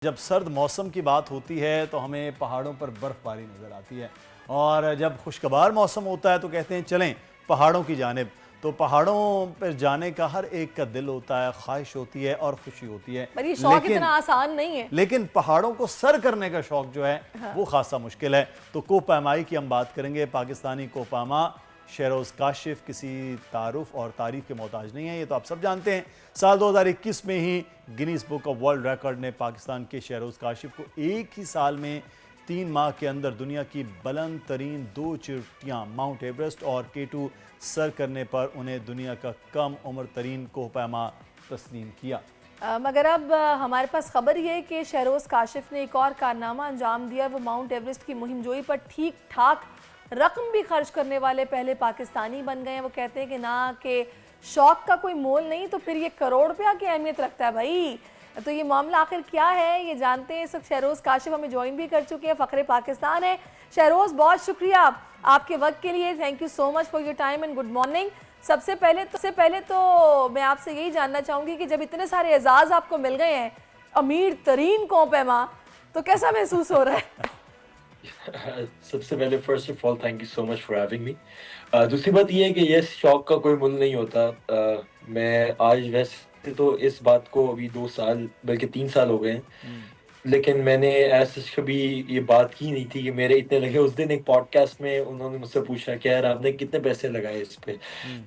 जब सर्द मौसम की बात होती है तो हमें पहाड़ों पर बर्फ़बारी नज़र आती है और जब खुशगवार मौसम होता है तो कहते हैं चलें पहाड़ों की जानिब। तो पहाड़ों पर जाने का हर एक का दिल होता है, ख्वाहिश होती है और खुशी होती है। पर ये शौक इतना लेकिन आसान नहीं है। लेकिन पहाड़ों को सर करने का शौक जो है हाँ। वो खासा मुश्किल है। तो कोपैमाई की हम बात करेंगे। पाकिस्तानी कोपैमा शेरोज़ काशिफ किसी तारुफ और तारीफ के मोहताज नहीं है, ये तो आप सब जानते हैं। साल 2021 में ही Guinness Book of World Record ने पाकिस्तान के शेरोज़ काशिफ को एक ही साल में 3 माह के अंदर दुनिया की बुलंद तरीन 2 चोटियाँ माउंट एवरेस्ट और K2 सर करने पर उन्हें दुनिया का कम उम्र तरीन कोहपैमा तस्लीम किया। मगर अब हमारे पास खबर ये है कि शेरोज़ काशिफ ने एक और कारनामा अंजाम दिया। वो माउंट एवरेस्ट की मुहिमजोई पर ठीक ठाक रकम भी खर्च करने वाले पहले पाकिस्तानी बन गए हैं। वो कहते हैं कि ना कि शौक का कोई मोल नहीं तो फिर ये करोड़ रुपया की अहमियत रखता है भाई। तो ये मामला आखिर क्या है ये जानते हैं। इस वक्त शेरोज़ काशिफ हमें ज्वाइन भी कर चुके हैं, फ़ख्रे पाकिस्तान है। शेरोज़ बहुत शुक्रिया आपके वक्त के लिए, thank you so much for your time and good morning. सबसे पहले तो मैं आपसे यही जानना चाहूँगी कि जब इतने सारे एजाज़ आपको मिल गए हैं, अमीर तरीन कोपैमा, तो कैसा महसूस हो रहा है? सबसे पहले first of all thank you so much for having me. दूसरी बात ये है कि ये शौक का कोई मुल नहीं होता। मैं आज वैसे तो इस बात को अभी 2 साल बल्कि 3 साल हो गए हैं, लेकिन मैंने ऐसा कभी ये बात की नहीं थी कि मेरे इतने लगे। उस दिन एक पॉडकास्ट में उन्होंने मुझसे पूछा कि यार आपने कितने पैसे लगाए इस पे।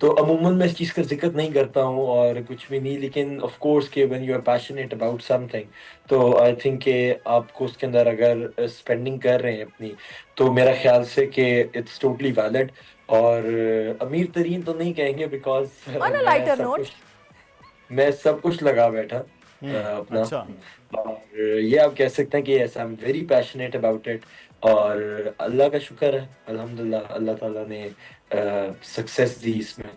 तो अमूमन मैं इस चीज़ का जिक्र नहीं करता हूँ और कुछ भी नहीं, लेकिन ऑफ कोर्स कि when you are passionate about something तो आई थिंक कि आपको उसके अंदर अगर स्पेंडिंग कर रहे हैं अपनी, तो मेरा ख्याल से कि इट्स टोटली वैलिड। और अमीर तरीन तो नहीं कहेंगे because on a lighter note, मैं सब कुछ लगा बैठा अपना। अच्छा। और ये आप कह सकते हैं कि yes I am very passionate about it. और अल्लाह का शुक्र है, अल्हम्दुलिल्लाह अल्लाह ताला ने सक्सेस दी इसमें।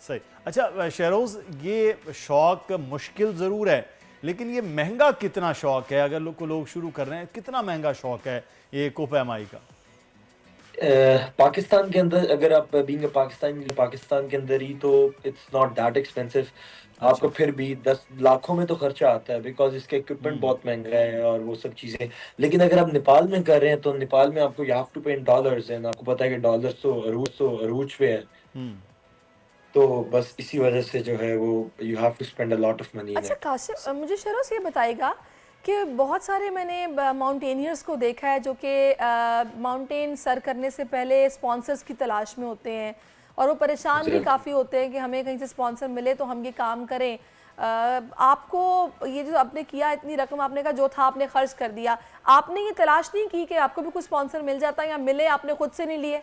सही। अच्छा शेरोज़, ये शौक मुश्किल ज़रूर है लेकिन ये महंगा कितना शौक है? अगर लोग शुरू कर रहे हैं, कितना महंगा शौक है ये कोपैमाई का? पाकिस्तान के अंदर अगर आप बीइंग पाकिस्तान के अंदर ही, तो इट्स नॉट दैट एक्सपेंसिव। आपको अच्छा। फिर भी 10 लाखों में तो खर्चा आता है बिकॉज इसका इक्विपमेंट हम्म। बहुत महंगा है और वो सब चीज़ें। लेकिन अगर आप नेपाल में कर रहे हैं तो नेपाल में आपको यू हैव टू पे इन डॉलर्स, एंड आपको पता है कि डॉलर्स तो अरूज पे है। हम्म। तो बस इसी वजह से जो है वो you have to spend a lot of money in अच्छा इट। काशिफ, मुझे शेरोज़ ये बताएगा कि बहुत सारे मैंने माउंटेनियर्स को देखा है जो कि माउंटेन सर करने से पहले स्पॉन्सर्स की तलाश में होते हैं और वो परेशान भी काफ़ी होते हैं कि हमें कहीं से स्पॉन्सर मिले तो हम ये काम करें। आपको ये जो आपने किया, इतनी रकम आपने कहा जो था आपने खर्च कर दिया, आपने ये तलाश नहीं की कि आपको भी कुछ स्पॉन्सर मिल जाता या मिले, आपने खुद से नहीं लिए?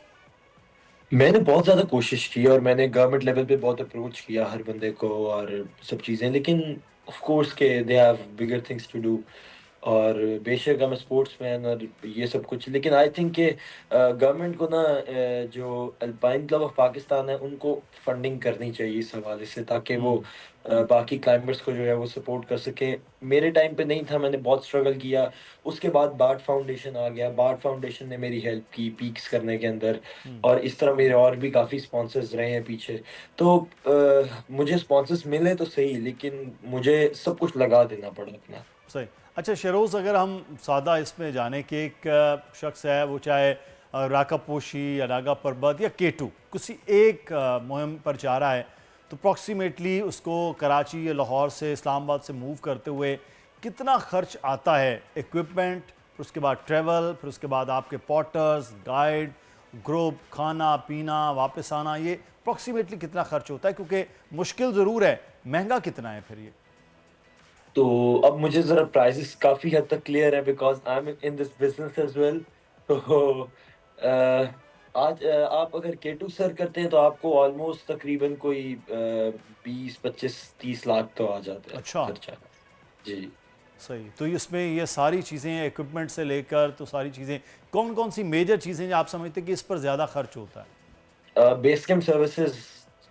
मैंने बहुत ज़्यादा कोशिश की और मैंने गवर्नमेंट लेवल पे बहुत अप्रोच किया हर बंदे को और सब चीज़ें, लेकिन ऑफ कोर्स के they have bigger things to do. और बेशक मैं स्पोर्ट्समैन और ये सब कुछ, लेकिन आई थिंक कि गवर्नमेंट को ना जो अल्पाइन क्लब ऑफ पाकिस्तान है उनको फंडिंग करनी चाहिए इस हवाले से, ताकि वो हम्म। बाकी क्लाइंबर्स को जो है वो सपोर्ट कर सके। मेरे टाइम पे नहीं था, मैंने बहुत स्ट्रगल किया। उसके बाद बार्ड फाउंडेशन आ गया, बार्ड फाउंडेशन ने मेरी हेल्प की पीक्स करने के अंदर। हम्म। और इस तरह मेरे और भी काफ़ी स्पॉन्सर्स रहे हैं पीछे। तो मुझे स्पॉन्सर्स मिले तो सही, लेकिन मुझे सब कुछ लगा देना पड़ा अपना। सही। अच्छा शेरोज़, अगर हम सादा इसमें जाने कि एक शख्स है वो चाहे राकापोशी या नागा पर्बत या K2 किसी एक मुहिम पर जा रहा है तो अप्रॉक्सीमेटली उसको कराची या लाहौर से इस्लामाबाद से मूव करते हुए कितना खर्च आता है? इक्विपमेंट, फिर उसके बाद ट्रैवल, फिर उसके बाद आपके पॉटर्स, गाइड, ग्रुप, खाना पीना, वापस आना, ये अप्रॉक्सीमेटली कितना खर्च होता है? क्योंकि मुश्किल ज़रूर है, महंगा कितना है फिर ये? तो अब मुझे जरा प्राइसेस काफी हद तक क्लियर है because I am in this business as well. तो आज आप अगर K2 सर करते हैं तो आपको ऑलमोस्ट तकरीबन कोई 20 25 30 लाख तो आ जाता है अच्छा। खर्चा। जी। सही। तो इसमें ये सारी चीज़ें इक्विपमेंट से लेकर तो सारी चीज़ें कौन कौन सी मेजर चीज़ें जो आप समझते हैं कि इस पर ज़्यादा खर्च होता है? बेस कैंप सर्विसेज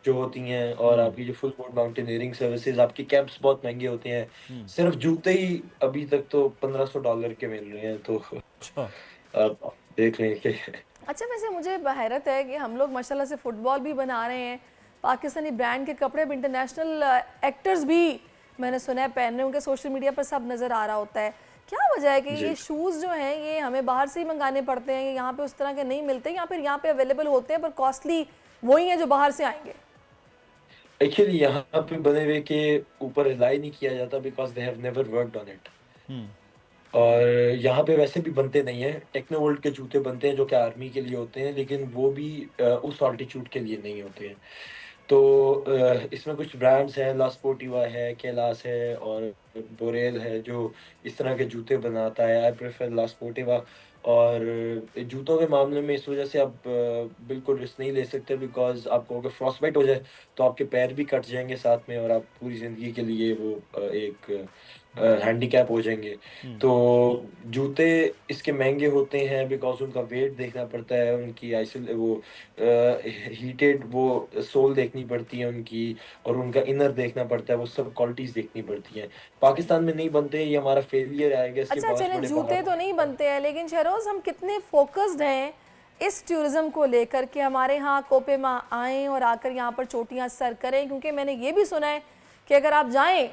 जो होती हैं और हम्म। आपकी जो फुल बोर्ड माउंटेनियरिंग सर्विसेज, आपके कैंप्स बहुत महंगे होते हैं। हम्म। सिर्फ जूते ही अभी तक तो $1500 के मिल रहे हैं, तो अच्छा। आप देख लें कि अच्छा, वैसे मुझे हैरत है कि हम लोग माशाल्लाह से फुटबॉल भी बना रहे हैं, पाकिस्तानी ब्रांड के कपड़े भी, इंटरनेशनल एक्टर्स भी मैंने सुना है पहन रहे हैं, उनके सोशल मीडिया पर सब नज़र आ रहा होता है क्या वजह है कि जी। ये शूज़ जो हैं ये हमें बाहर से ही मंगाने पड़ते हैं, यहाँ पे उस तरह के नहीं मिलते, या फिर यहाँ पे अवेलेबल होते हैं पर कॉस्टली वही हैं जो बाहर से आएंगे? एक्चुअली यहाँ पे बने हुए के ऊपर रिलाई नहीं किया जाता because they have never worked on it. Hmm. और यहाँ पे वैसे भी बनते नहीं हैं, टेक्नोवर्ल्ड के जूते बनते हैं जो कि आर्मी के लिए होते हैं, लेकिन वो भी उस ऑल्टीट्यूड के लिए नहीं होते हैं। तो इसमें कुछ ब्रांड्स हैं, ला स्पोर्टिवा है, केलास है और बोरेल है जो इस तरह के जूते बनाता है। आई प्रेफर ला स्पोर्टिवा। और जूतों के मामले में इस वज़ह से आप बिल्कुल रिस्क नहीं ले सकते बिकॉज़ आपको अगर फ्रॉस्टबाइट हो जाए, तो आपके पैर भी कट जाएँगे साथ में और आप पूरी ज़िंदगी के लिए वो एक हैंडीकैप हो जाएँगे। हम्म। तो जूते इसके महँगे होते हैं बिकॉज़ उनका वेट देखना पड़ता है, उनकी वो हीटेड वो सोल देखनी पड़ती है उनकी और उनका इनर देखना पड़ता है, वो सब क्वालिटीज़ देखनी पड़ती हैं। सही। पाकिस्तान में नहीं बनते, ये हमारा फेलियर है आई गेस कि अच्छा बहुत चलें, बड़े जूते पहाड़ों तो नहीं बनते हैं, लेकिन शहरोज़ हम कितने फोकस्ड हैं इस टूरिज़्म को लेकर कि हमारे यहाँ कोपेमा आएँ और आकर यहाँ पर चोटियाँ सर करें? क्योंकि मैंने ये भी सुना है कि अगर आप जाएँ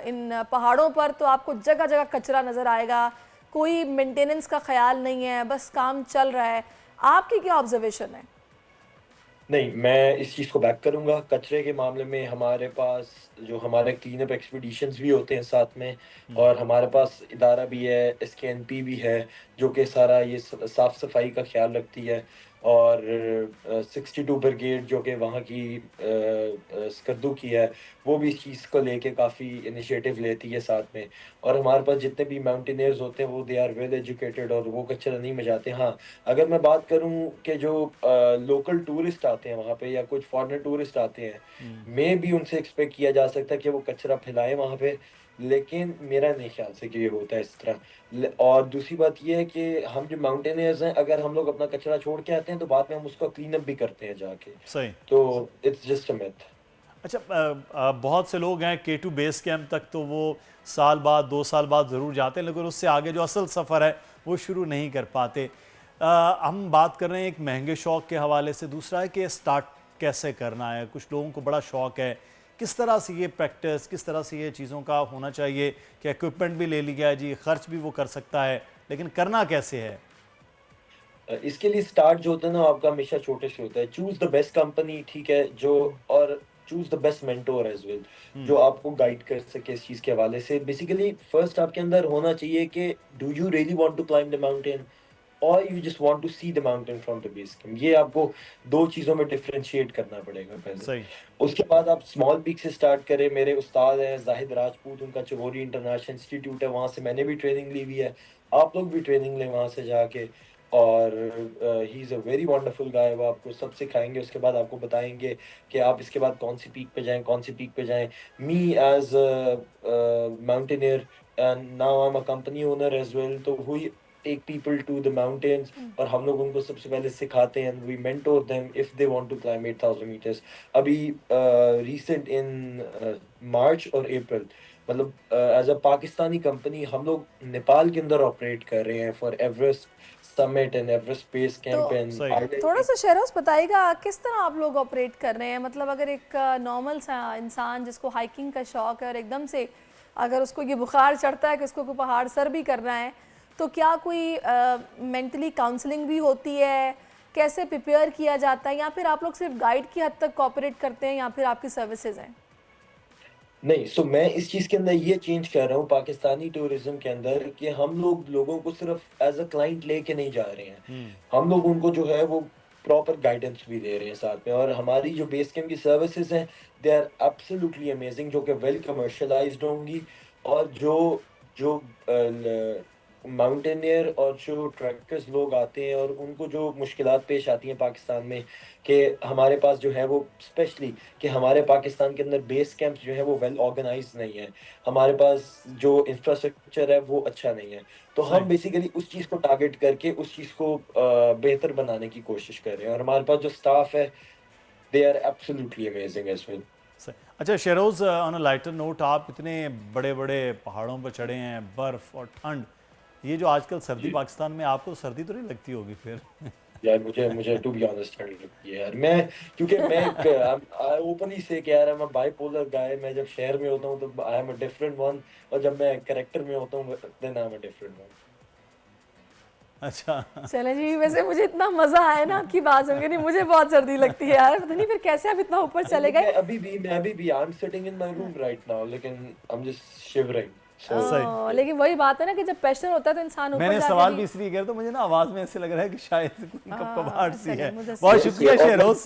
इन पहाड़ों पर तो आपको जगह जगह कचरा नज़र आएगा, कोई मेंटेनेंस का ख्याल नहीं है, बस काम चल रहा है। आपकी क्या ऑब्जर्वेशन है? नहीं, मैं इस चीज़ को बैक करूँगा। कचरे के मामले में हमारे पास जो हमारे क्लीन अप एक्सपीडिशंस भी होते हैं साथ में हम्म। और हमारे पास इदारा भी है, एसकेएनपी भी है, जो कि सारा ये साफ-सफाई का ख़्याल रखती है और 62 ब्रिगेड जो कि वहाँ की स्कर्दू की है, वो भी इस चीज़ को लेके काफ़ी इनिशिएटिव लेती है साथ में। और हमारे पास जितने भी माउंटेनियर्स होते हैं, वो दे आर वेल एजुकेटेड और वो कचरा नहीं मचाते। हाँ, अगर मैं बात करूँ कि जो लोकल टूरिस्ट आते हैं वहाँ पे या कुछ फॉरेनर टूरिस्ट आते हैं, हम्म। मेबी उनसे एक्सपेक्ट किया जा सकता है कि वो कचरा फैलाएँ वहाँ पे, लेकिन मेरा नहीं ख़्याल से कि ये होता है इस तरह। और दूसरी बात ये है कि हम जो माउंटेनियर्स हैं, अगर हम लोग अपना कचरा छोड़ के आते हैं, तो बाद में हम उसका क्लीन अप भी करते हैं जाके। सही। तो इट्स जस्ट अ मिथ। अच्छा, बहुत से लोग हैं K2 बेस कैंप तक तो वो साल बाद 2 साल बाद ज़रूर जाते हैं, लेकिन उससे आगे जो असल सफ़र है वो शुरू नहीं कर पाते। हम बात कर रहे हैं एक महंगे शौक़ के हवाले से, दूसरा है कि स्टार्ट कैसे करना है। कुछ लोगों को बड़ा शौक़ है, किस तरह से ये प्रैक्टिस, किस तरह से ये चीज़ों का होना चाहिए कि इक्विपमेंट भी ले लिया जी, खर्च भी वो कर सकता है, लेकिन करना कैसे है? इसके लिए स्टार्ट जो होता है ना आपका हमेशा छोटे से होता है। चूज़ द बेस्ट कंपनी ठीक है जो और choose the best mentor as well जो हम्म। आपको गाइड कर सके इस चीज़ के हवाले से। बेसिकली फर्स्ट आपके अंदर होना चाहिए कि do you really want to climb the mountain और you just want to see the mountain from the base camp. ये आपको 2 चीज़ों में डिफरेंशिएट करना पड़ेगा पहले। सही। उसके बाद आप स्मॉल पीक से स्टार्ट करें। मेरे उस्ताद हैं ज़ाहिद राजपूत, उनका चगोरी इंटरनेशनल इंस्टीट्यूट है, वहाँ से मैंने भी ट्रेनिंग ली हुई है। आप लोग भी ट्रेनिंग लें वहाँ से जाके और he is a very wonderful guy. वो आपको सब सिखाएँगे, उसके बाद आपको बताएँगे कि आप इसके बाद कौन-सी पीक पे जाएँ, कौन-सी पीक पे जाएँ। Me as mountaineer and now I am a company owner as well, तो we take people to the mountains और हम लोग उनको सबसे पहले सिखाते हैं and we mentor them if they want to climb 8000 metres. अभी रिसेंट इन मार्च और अप्रैल मतलब एज़ अ पाकिस्तानी कंपनी हम लोग नेपाल के अंदर ऑपरेट कर रहे हैं for Everest summit and Everest base तो कैंप एंड सही। थोड़ा सा शहरोज़ बताइएगा किस तरह आप लोग ऑपरेट कर रहे हैं? मतलब अगर एक नॉर्मल सा इंसान जिसको हाइकिंग का शौक़ है और एकदम से अगर उसको ये बुखार चढ़ता है कि उसको कोई पहाड़ सर भी करना है, तो क्या कोई मेंटली काउंसलिंग भी होती है? कैसे प्रिपेयर किया जाता है, या फिर आप लोग सिर्फ गाइड की हद तक कोऑपरेट करते हैं, या फिर आपकी सर्विसेज हैं? नहीं, सो मैं इस चीज़ के अंदर ये चेंज कर रहा हूँ पाकिस्तानी टूरिज़्म के अंदर कि हम लोग लोगों को सिर्फ़ एज़ अ क्लाइंट लेके नहीं जा रहे हैं। हम्म। हम लोग उनको जो है वो प्रॉपर गाइडेंस भी दे रहे हैं साथ में और हमारी जो बेस कैंप की सर्विसेज़ हैं, दे आर एब्सोल्यूटली अमेज़िंग जो कि वेल कमर्शियलाइज़्ड होंगी और जो जो ल माउंटेनियर और जो ट्रैकर्स लोग आते हैं और उनको जो मुश्किलात पेश आती हैं पाकिस्तान में कि हमारे पास जो है वो स्पेशली कि हमारे पाकिस्तान के अंदर बेस कैंप्स जो है वो वेल ऑर्गेनाइज्ड नहीं है। हमारे पास जो इंफ्रास्ट्रक्चर है वो अच्छा नहीं है। तो सही। हम बेसिकली उस चीज़ को टारगेट करके उस चीज़ को बेहतर बनाने की कोशिश कर रहे हैं और हमारे पास जो स्टाफ है they are absolutely amazing as well. सही। अच्छा Sheroz, on a lighter note, आप इतने बड़े बड़े पहाड़ों पर चढ़े हैं, बर्फ़ और ठंड, ये जो आजकल सर्दी जी। पाकिस्तान में, आपको सर्दी तो नहीं लगती होगी फिर? यार मुझे मुझे टू बी ऑनेस्ट ठंड लगती है यार। मैं क्योंकि मैं ओपनली से कि यार मैं बाइपोलर गाय, मैं जब शहर में होता हूँ तो I am a different one, और जब मैं कैरेक्टर में होता हूँ then I am a different one. अच्छा। चले जी, वैसे मुझे इतना मजा आया ना आपकी बात सुन के, नहीं मुझे बहुत सर्दी लगती है यार, पता नहीं फिर कैसे आप इतना ऊपर चले गए। मैं अभी भी I am sitting in my room right now, लेकिन आई एम जस्ट शिवरिंग। सो सही। लेकिन वही बात है ना कि जब पैशन होता है तो इंसान ऊपर मैंने जाके सवाल भी- भी इसलिए किया, तो मुझे ना आवाज में ऐसे लग रहा है कि शायद कोई कपकपाहट सी चलिए, है। मुझे बहुत सही- शुक्रिया शहरोज।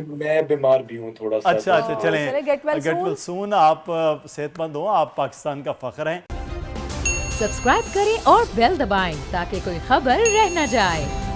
मैं बीमार भी हूँ थोड़ा सा। अच्छा तो- चलें, चले, get well get soon। Well soon. आप सेहतमंद हो, आप पाकिस्तान का फख्र हैं। सब्सक्राइब करें और बेल दबाएं ताकि कोई खबर रह न जाए।